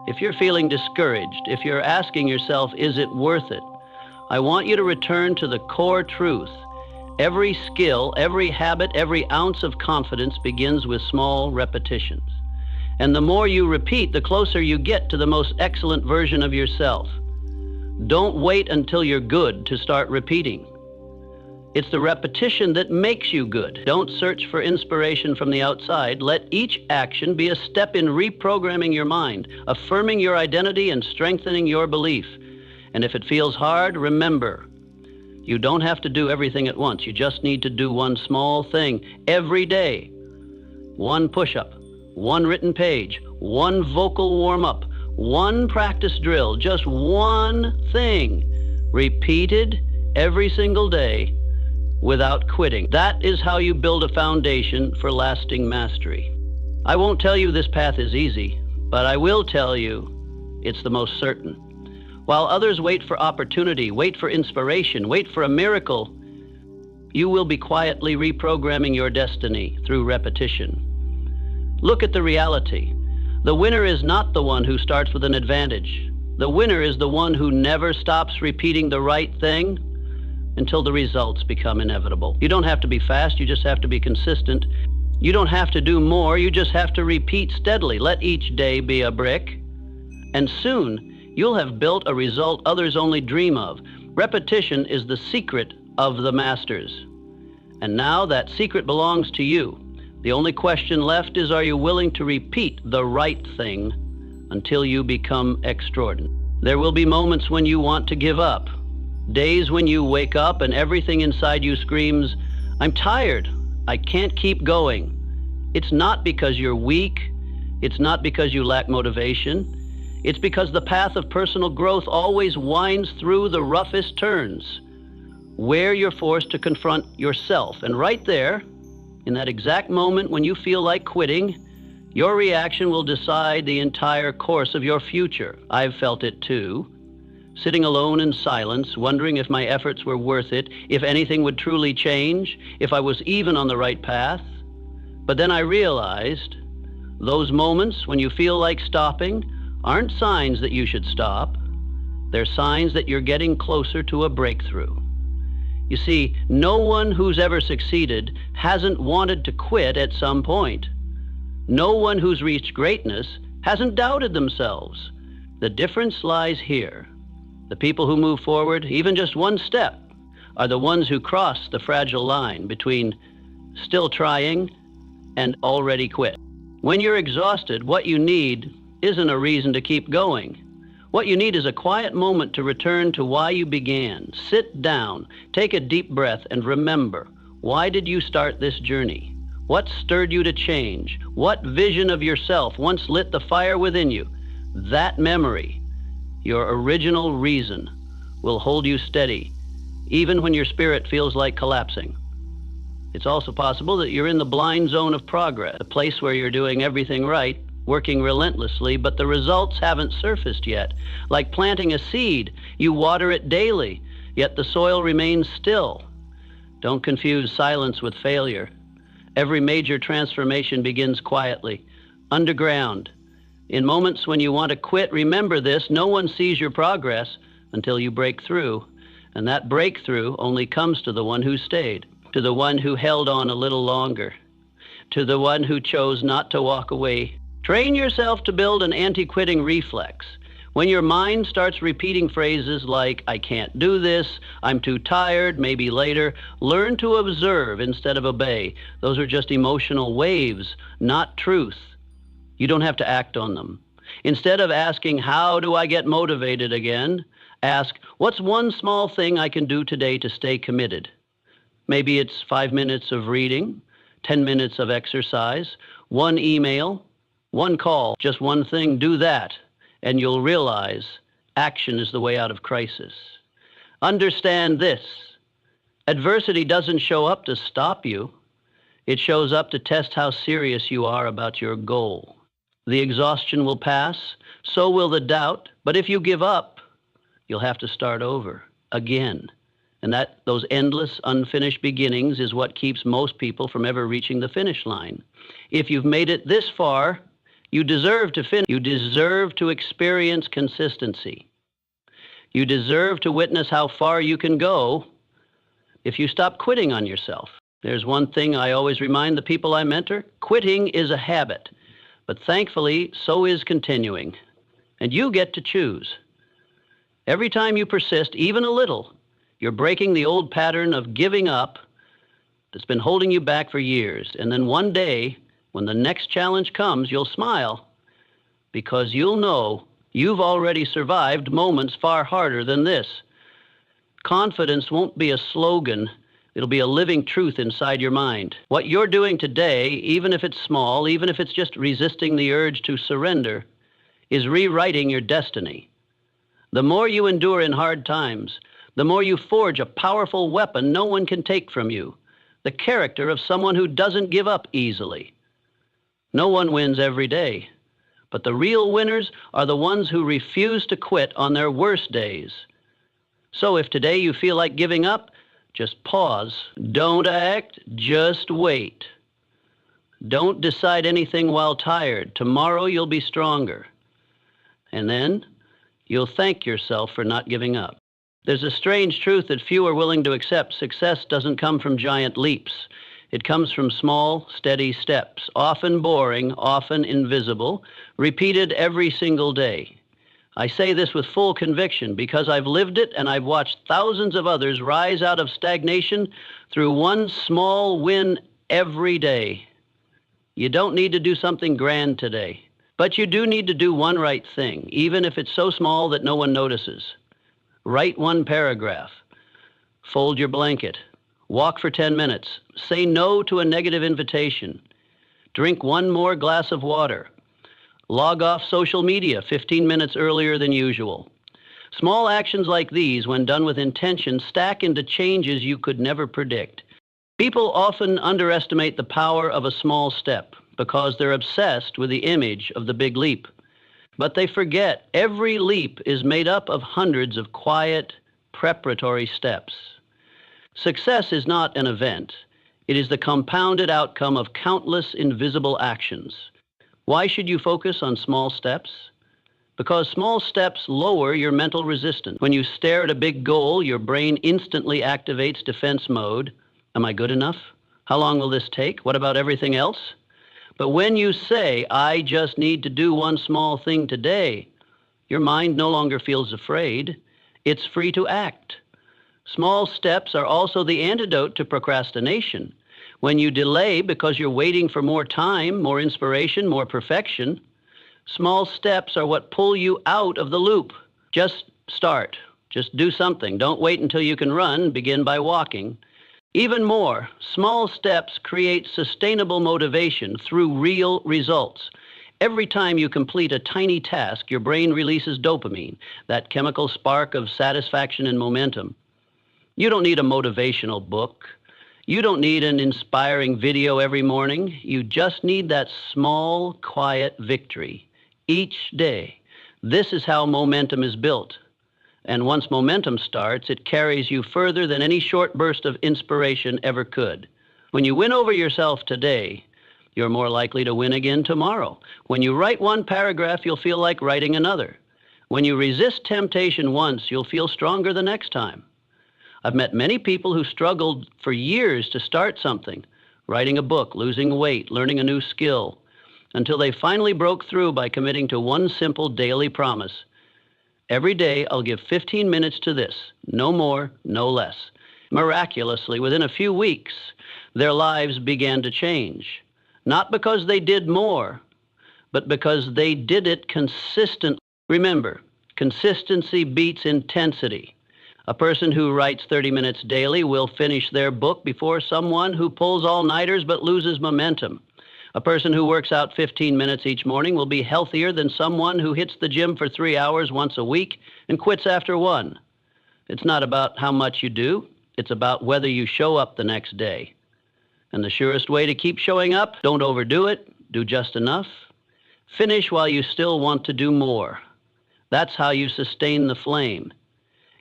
If you're feeling discouraged, if you're asking yourself, is it worth it? I want you to return to the core truth. Every skill, every habit, every ounce of confidence begins with small repetitions. And the more you repeat, the closer you get to the most excellent version of yourself. Don't wait until you're good to start repeating. It's the repetition that makes you good. Don't search for inspiration from the outside. Let each action be a step in reprogramming your mind, affirming your identity, and strengthening your belief. And if it feels hard, remember, You don't have to do everything at once. You just need to do one small thing every day. One push-up, one written page, one vocal warm-up, one practice drill, just one thing, repeated every single day without quitting. That is how you build a foundation for lasting mastery. I won't tell you this path is easy, but I will tell you it's the most certain. While others wait for opportunity, wait for inspiration, wait for a miracle, you will be quietly reprogramming your destiny through repetition. Look at the reality. The winner is not the one who starts with an advantage. The winner is the one who never stops repeating the right thing until the results become inevitable. You don't have to be fast, you just have to be consistent. You don't have to do more, you just have to repeat steadily. Let each day be a brick, and soon you'll have built a result others only dream of. Repetition is the secret of the masters. And now that secret belongs to you. The only question left is, are you willing to repeat the right thing until you become extraordinary? There will be moments when you want to give up. Days when you wake up and everything inside you screams, I'm tired, I can't keep going. It's not because you're weak. It's not because you lack motivation. It's because the path of personal growth always winds through the roughest turns, where you're forced to confront yourself. And right there, in that exact moment when you feel like quitting, your reaction will decide the entire course of your future. I've felt it too. Sitting alone in silence, wondering if my efforts were worth it, if anything would truly change, if I was even on the right path. But then I realized those moments when you feel like stopping aren't signs that you should stop. They're signs that you're getting closer to a breakthrough. You see, no one who's ever succeeded hasn't wanted to quit at some point. No one who's reached greatness hasn't doubted themselves. The difference lies here. The people who move forward, even just one step, are the ones who cross the fragile line between still trying and already quit. When you're exhausted, what you need isn't a reason to keep going. What you need is a quiet moment to return to why you began. Sit down, take a deep breath, and remember, why did you start this journey? What stirred you to change? What vision of yourself once lit the fire within you? That memory, your original reason, will hold you steady, even when your spirit feels like collapsing. It's also possible that you're in the blind zone of progress, a place where you're doing everything right, working relentlessly, but the results haven't surfaced yet. Like planting a seed, you water it daily, yet the soil remains still. Don't confuse silence with failure. Every major transformation begins quietly, underground. In moments when you want to quit, remember this: no one sees your progress until you break through, and that breakthrough only comes to the one who stayed, to the one who held on a little longer, to the one who chose not to walk away. Train yourself to build an anti-quitting reflex. When your mind starts repeating phrases like, I can't do this, I'm too tired, maybe later, learn to observe instead of obey. Those are just emotional waves, not truth. You don't have to act on them. Instead of asking, how do I get motivated again? Ask, what's one small thing I can do today to stay committed? Maybe it's 5 minutes of reading, 10 minutes of exercise, one email, one call, just one thing. Do that, and you'll realize action is the way out of crisis. Understand this: adversity doesn't show up to stop you. It shows up to test how serious you are about your goal. The exhaustion will pass, so will the doubt, but if you give up, you'll have to start over again. And those endless, unfinished beginnings is what keeps most people from ever reaching the finish line. If you've made it this far, you deserve to finish. You deserve to experience consistency. You deserve to witness how far you can go if you stop quitting on yourself. There's one thing I always remind the people I mentor: quitting is a habit, but thankfully, so is continuing. And you get to choose. Every time you persist, even a little, you're breaking the old pattern of giving up that's been holding you back for years. And then one day, when the next challenge comes, you'll smile because you'll know you've already survived moments far harder than this. Confidence won't be a slogan. It'll be a living truth inside your mind. What you're doing today, even if it's small, even if it's just resisting the urge to surrender, is rewriting your destiny. The more you endure in hard times, the more you forge a powerful weapon no one can take from you, the character of someone who doesn't give up easily. No one wins every day, but the real winners are the ones who refuse to quit on their worst days. So if today you feel like giving up, just pause. Don't act, just wait. Don't decide anything while tired. Tomorrow you'll be stronger. And then you'll thank yourself for not giving up. There's a strange truth that few are willing to accept. Success doesn't come from giant leaps. It comes from small, steady steps, often boring, often invisible, repeated every single day. I say this with full conviction because I've lived it and I've watched thousands of others rise out of stagnation through one small win every day. You don't need to do something grand today, but you do need to do one right thing, even if it's so small that no one notices. Write one paragraph. Fold your blanket. Walk for 10 minutes. Say no to a negative invitation. Drink one more glass of water. Log off social media 15 minutes earlier than usual. Small actions like these, when done with intention, stack into changes you could never predict. People often underestimate the power of a small step because they're obsessed with the image of the big leap. But they forget every leap is made up of hundreds of quiet, preparatory steps. Success is not an event. It is the compounded outcome of countless invisible actions. Why should you focus on small steps? Because small steps lower your mental resistance. When you stare at a big goal, your brain instantly activates defense mode. Am I good enough? How long will this take? What about everything else? But when you say, I just need to do one small thing today, your mind no longer feels afraid. It's free to act. Small steps are also the antidote to procrastination. When you delay because you're waiting for more time, more inspiration, more perfection, small steps are what pull you out of the loop. Just start. Just do something. Don't wait until you can run. Begin by walking. Even more, small steps create sustainable motivation through real results. Every time you complete a tiny task, your brain releases dopamine, that chemical spark of satisfaction and momentum. You don't need a motivational book. You don't need an inspiring video every morning. You just need that small, quiet victory each day. This is how momentum is built. And once momentum starts, it carries you further than any short burst of inspiration ever could. When you win over yourself today, you're more likely to win again tomorrow. When you write one paragraph, you'll feel like writing another. When you resist temptation once, you'll feel stronger the next time. I've met many people who struggled for years to start something, writing a book, losing weight, learning a new skill, until they finally broke through by committing to one simple daily promise. Every day I'll give 15 minutes to this, no more, no less. Miraculously, within a few weeks, their lives began to change. Not because they did more, but because they did it consistently. Remember, consistency beats intensity. A person who writes 30 minutes daily will finish their book before someone who pulls all-nighters but loses momentum. A person who works out 15 minutes each morning will be healthier than someone who hits the gym for 3 hours once a week and quits after one. It's not about how much you do. It's about whether you show up the next day. And the surest way to keep showing up, don't overdo it, do just enough. Finish while you still want to do more. That's how you sustain the flame.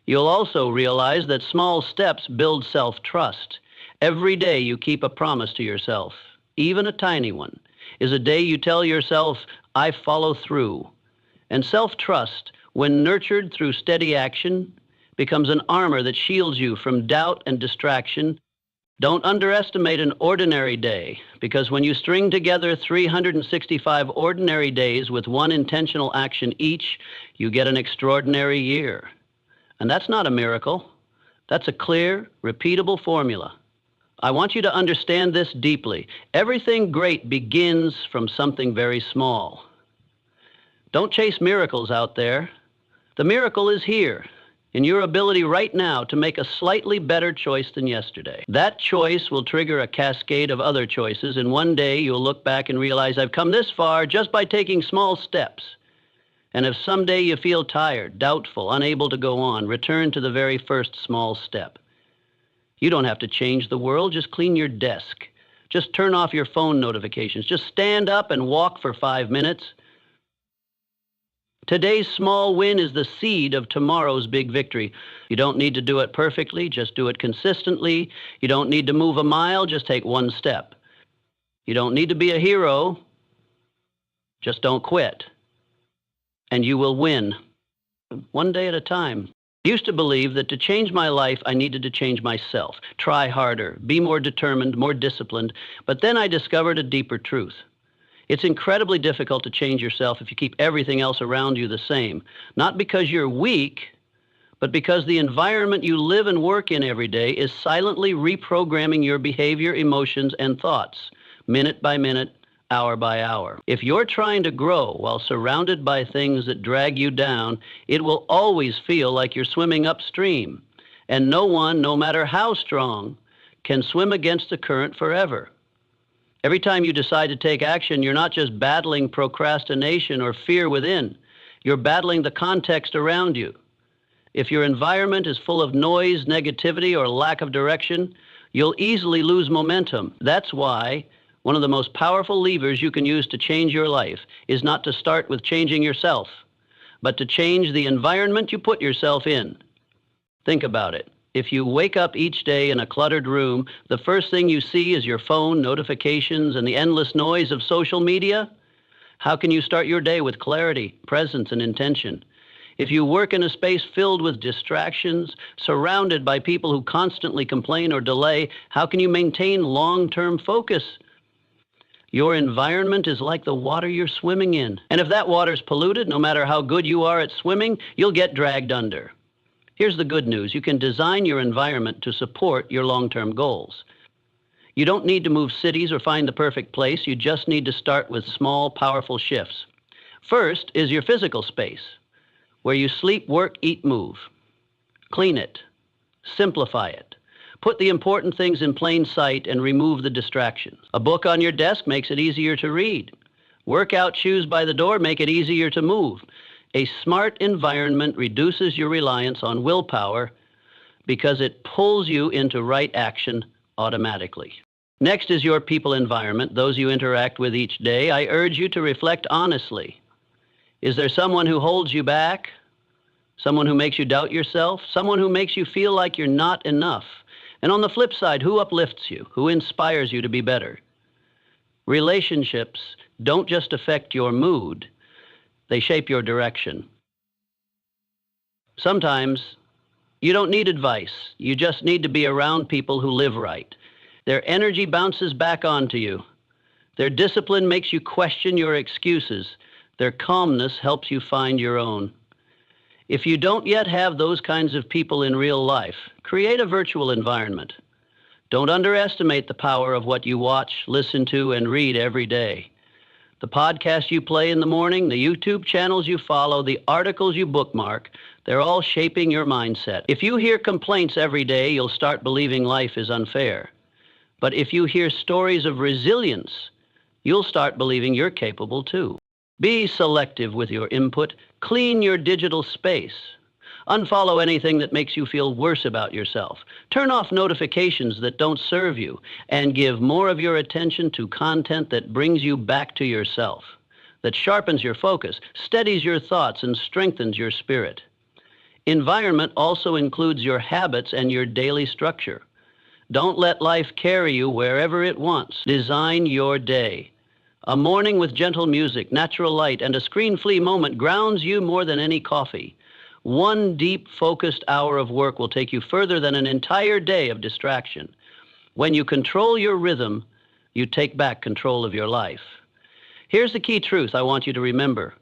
You'll also realize that small steps build self-trust. Every day you keep a promise to yourself, even a tiny one, is a day you tell yourself, I follow through. And self-trust, when nurtured through steady action, becomes an armor that shields you from doubt and distraction. Don't underestimate an ordinary day, because when you string together 365 ordinary days with one intentional action each, you get an extraordinary year. And that's not a miracle. That's a clear, repeatable formula. I want you to understand this deeply. Everything great begins from something very small. Don't chase miracles out there. The miracle is here. in your ability right now to make a slightly better choice than yesterday. That choice will trigger a cascade of other choices, and one day you'll look back and realize, I've come this far just by taking small steps. And if someday you feel tired, doubtful, unable to go on, return to the very first small step. You don't have to change the world, just clean your desk. Just turn off your phone notifications. Just stand up and walk for 5 minutes. Today's small win is the seed of tomorrow's big victory. You don't need to do it perfectly, just do it consistently. You don't need to move a mile, just take one step. You don't need to be a hero, just don't quit. And you will win, one day at a time. I used to believe that to change my life, I needed to change myself, try harder, be more determined, more disciplined. But then I discovered a deeper truth. It's incredibly difficult to change yourself if you keep everything else around you the same. Not because you're weak, but because the environment you live and work in every day is silently reprogramming your behavior, emotions, and thoughts, minute by minute, hour by hour. If you're trying to grow while surrounded by things that drag you down, it will always feel like you're swimming upstream. And no one, no matter how strong, can swim against the current forever. Every time you decide to take action, you're not just battling procrastination or fear within. You're battling the context around you. If your environment is full of noise, negativity, or lack of direction, you'll easily lose momentum. That's why one of the most powerful levers you can use to change your life is not to start with changing yourself, but to change the environment you put yourself in. Think about it. If you wake up each day in a cluttered room, the first thing you see is your phone, notifications, and the endless noise of social media, how can you start your day with clarity, presence, and intention? If you work in a space filled with distractions, surrounded by people who constantly complain or delay, how can you maintain long-term focus? Your environment is like the water you're swimming in. And if that water's polluted, no matter how good you are at swimming, you'll get dragged under. Here's the good news. You can design your environment to support your long-term goals. You don't need to move cities or find the perfect place. You just need to start with small, powerful shifts. First is your physical space, where you sleep, work, eat, move. Clean it. Simplify it. Put the important things in plain sight and remove the distractions. A book on your desk makes it easier to read. Workout shoes by the door make it easier to move. A smart environment reduces your reliance on willpower because it pulls you into right action automatically. Next is your people environment, those you interact with each day. I urge you to reflect honestly. Is there someone who holds you back? Someone who makes you doubt yourself? Someone who makes you feel like you're not enough? And on the flip side, who uplifts you? Who inspires you to be better? Relationships don't just affect your mood, they shape your direction. Sometimes you don't need advice. You just need to be around people who live right. Their energy bounces back onto you. Their discipline makes you question your excuses. Their calmness helps you find your own. If you don't yet have those kinds of people in real life, create a virtual environment. Don't underestimate the power of what you watch, listen to, and read every day. The podcasts you play in the morning, the YouTube channels you follow, the articles you bookmark, they're all shaping your mindset. If you hear complaints every day, you'll start believing life is unfair. But if you hear stories of resilience, you'll start believing you're capable too. Be selective with your input. Clean your digital space. Unfollow anything that makes you feel worse about yourself. Turn off notifications that don't serve you, and give more of your attention to content that brings you back to yourself, that sharpens your focus, steadies your thoughts, and strengthens your spirit. Environment also includes your habits and your daily structure. Don't let life carry you wherever it wants. Design your day. A morning with gentle music, natural light, and a screen-free moment grounds you more than any coffee. One deep, focused hour of work will take you further than an entire day of distraction. When you control your rhythm, you take back control of your life. Here's the key truth I want you to remember.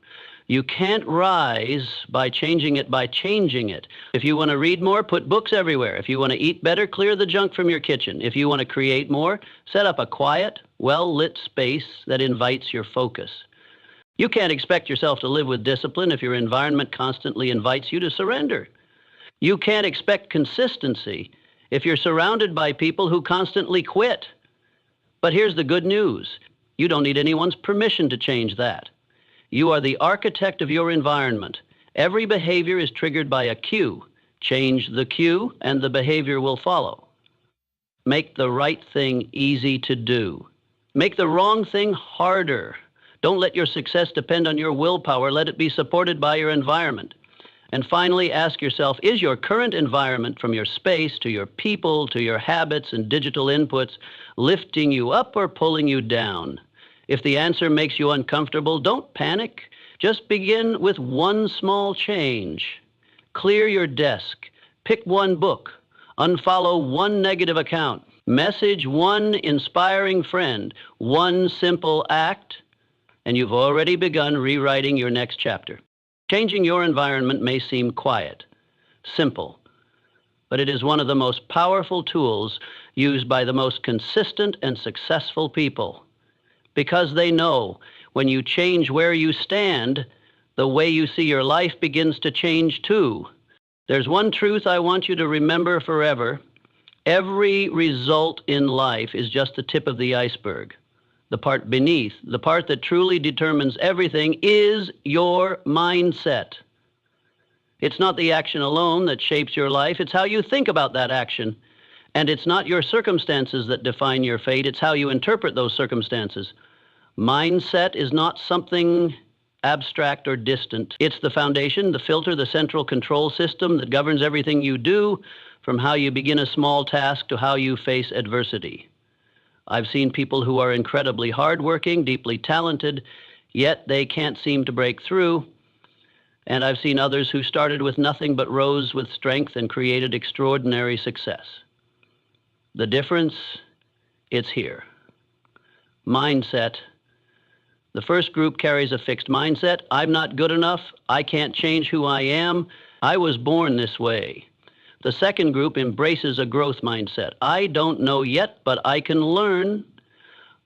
You can't rise by changing it. If you want to read more, put books everywhere. If you want to eat better, clear the junk from your kitchen. If you want to create more, set up a quiet, well-lit space that invites your focus. You can't expect yourself to live with discipline if your environment constantly invites you to surrender. You can't expect consistency if you're surrounded by people who constantly quit. But here's the good news. You don't need anyone's permission to change that. You are the architect of your environment. Every behavior is triggered by a cue. Change the cue, and the behavior will follow. Make the right thing easy to do. Make the wrong thing harder. Don't let your success depend on your willpower. Let it be supported by your environment. And finally, ask yourself, is your current environment, from your space to your people to your habits and digital inputs, lifting you up or pulling you down? If the answer makes you uncomfortable, don't panic. Just begin with one small change. Clear your desk. Pick one book. Unfollow one negative account. Message one inspiring friend. One simple act, and you've already begun rewriting your next chapter. Changing your environment may seem quiet, simple, but it is one of the most powerful tools used by the most consistent and successful people, because they know when you change where you stand, the way you see your life begins to change too. There's one truth I want you to remember forever. Every result in life is just the tip of the iceberg. The part beneath, the part that truly determines everything, is your mindset. It's not the action alone that shapes your life, it's how you think about that action. And it's not your circumstances that define your fate, it's how you interpret those circumstances. Mindset is not something abstract or distant. It's the foundation, the filter, the central control system that governs everything you do, from how you begin a small task to how you face adversity. I've seen people who are incredibly hardworking, deeply talented, yet they can't seem to break through. And I've seen others who started with nothing but rose with strength and created extraordinary success. The difference, it's here. Mindset. The first group carries a fixed mindset. I'm not good enough. I can't change who I am. I was born this way. The second group embraces a growth mindset. I don't know yet, but I can learn.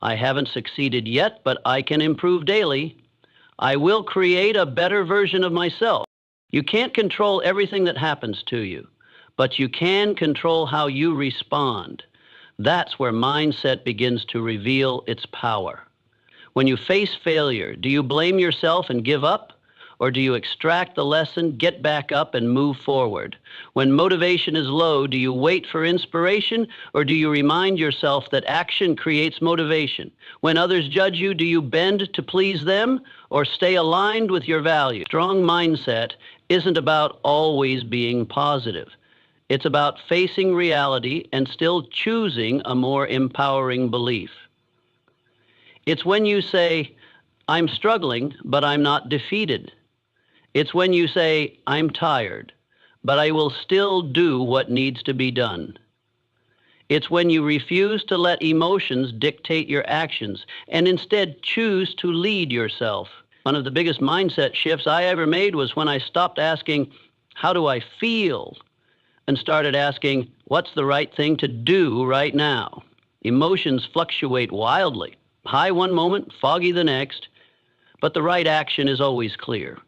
I haven't succeeded yet, but I can improve daily. I will create a better version of myself. You can't control everything that happens to you, but you can control how you respond. That's where mindset begins to reveal its power. When you face failure, do you blame yourself and give up? Or do you extract the lesson, get back up, and move forward? When motivation is low, do you wait for inspiration, or do you remind yourself that action creates motivation? When others judge you, do you bend to please them, or stay aligned with your values? Strong mindset isn't about always being positive. It's about facing reality and still choosing a more empowering belief. It's when you say, I'm struggling, but I'm not defeated. It's when you say, I'm tired, but I will still do what needs to be done. It's when you refuse to let emotions dictate your actions and instead choose to lead yourself. One of the biggest mindset shifts I ever made was when I stopped asking, how do I feel? And started asking, what's the right thing to do right now? Emotions fluctuate wildly. High one moment, foggy the next, but the right action is always clear.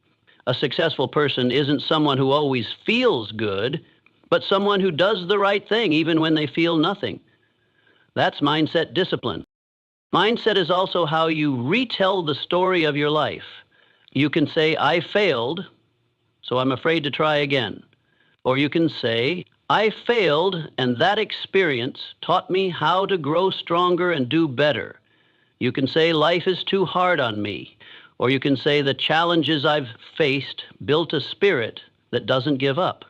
A successful person isn't someone who always feels good, but someone who does the right thing even when they feel nothing. That's mindset discipline. Mindset is also how you retell the story of your life. You can say, I failed, so I'm afraid to try again. Or you can say, I failed, and that experience taught me how to grow stronger and do better. You can say, life is too hard on me. Or you can say, the challenges I've faced built a spirit that doesn't give up.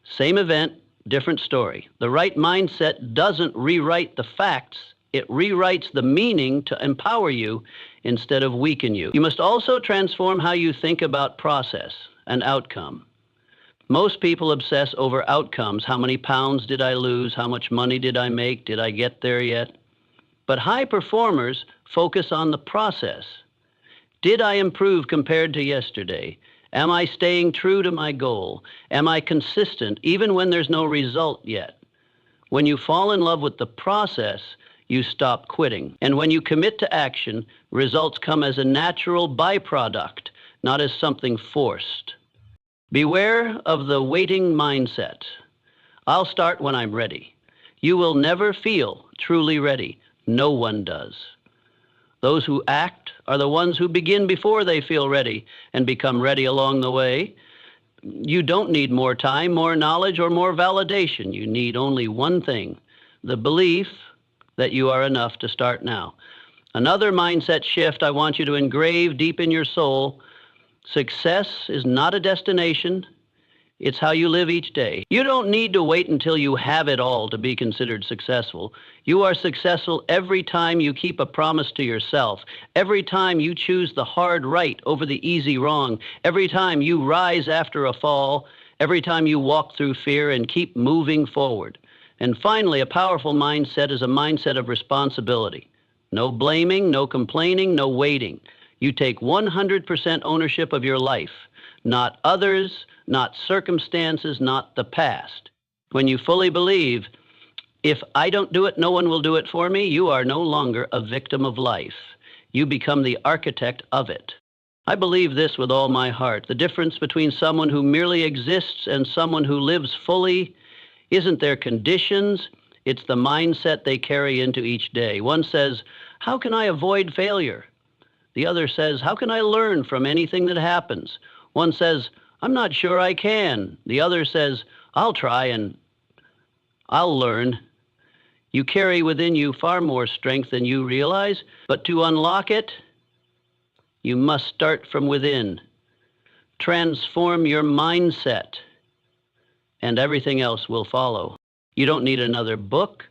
Same event, different story. The right mindset doesn't rewrite the facts. It rewrites the meaning to empower you instead of weaken you. You must also transform how you think about process and outcome. Most people obsess over outcomes. How many pounds did I lose? How much money did I make? Did I get there yet? But high performers focus on the process. Did I improve compared to yesterday? Am I staying true to my goal? Am I consistent even when there's no result yet? When you fall in love with the process, you stop quitting. And when you commit to action, results come as a natural byproduct, not as something forced. Beware of the waiting mindset. I'll start when I'm ready. You will never feel truly ready. No one does. Those who act are the ones who begin before they feel ready and become ready along the way. You don't need more time, more knowledge, or more validation. You need only one thing: the belief that you are enough to start now. Another mindset shift I want you to engrave deep in your soul: success is not a destination. It's how you live each day. You don't need to wait until you have it all to be considered successful. You are successful every time you keep a promise to yourself, every time you choose the hard right over the easy wrong, every time you rise after a fall, every time you walk through fear and keep moving forward. And finally, a powerful mindset is a mindset of responsibility. No blaming, no complaining, no waiting. You take 100% ownership of your life, not others, not circumstances, not the past. When you fully believe, if I don't do it, no one will do it for me, you are no longer a victim of life. You become the architect of it. I believe this with all my heart. The difference between someone who merely exists and someone who lives fully isn't their conditions, it's the mindset they carry into each day. One says, how can I avoid failure? The other says, how can I learn from anything that happens? One says, I'm not sure I can. The other says, I'll try and I'll learn. You carry within you far more strength than you realize, but to unlock it, you must start from within. Transform your mindset, and everything else will follow. You don't need another book.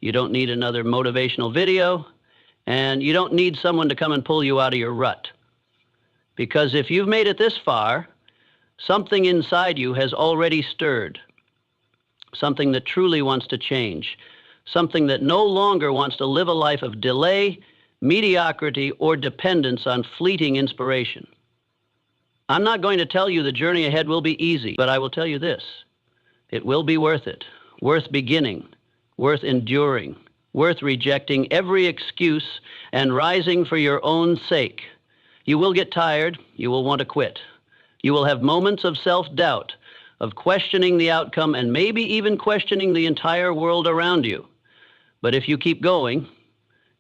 You don't need another motivational video. And you don't need someone to come and pull you out of your rut. Because if you've made it this far, something inside you has already stirred. Something that truly wants to change. Something that no longer wants to live a life of delay, mediocrity, or dependence on fleeting inspiration. I'm not going to tell you the journey ahead will be easy, but I will tell you this: it will be worth it, worth beginning, worth enduring, worth rejecting every excuse and rising for your own sake. You will get tired, you will want to quit. You will have moments of self-doubt, of questioning the outcome and maybe even questioning the entire world around you. But if you keep going,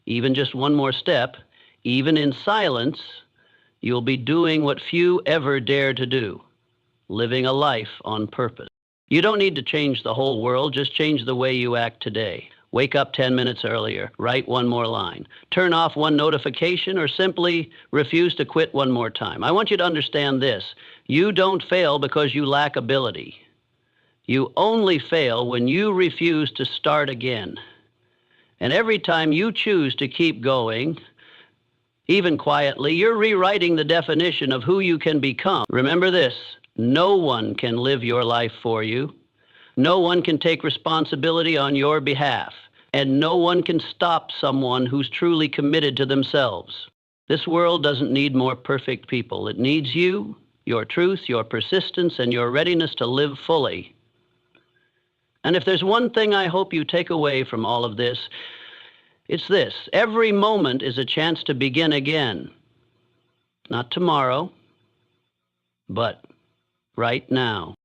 even just one more step, even in silence, you'll be doing what few ever dare to do: living a life on purpose. You don't need to change the whole world, just change the way you act today. Wake up 10 minutes earlier, write one more line, turn off one notification, or simply refuse to quit one more time. I want you to understand this: you don't fail because you lack ability. You only fail when you refuse to start again. And every time you choose to keep going, even quietly, you're rewriting the definition of who you can become. Remember this: no one can live your life for you. No one can take responsibility on your behalf. And no one can stop someone who's truly committed to themselves. This world doesn't need more perfect people. It needs you, your truth, your persistence, and your readiness to live fully. And if there's one thing I hope you take away from all of this, it's this: every moment is a chance to begin again. Not tomorrow, but right now.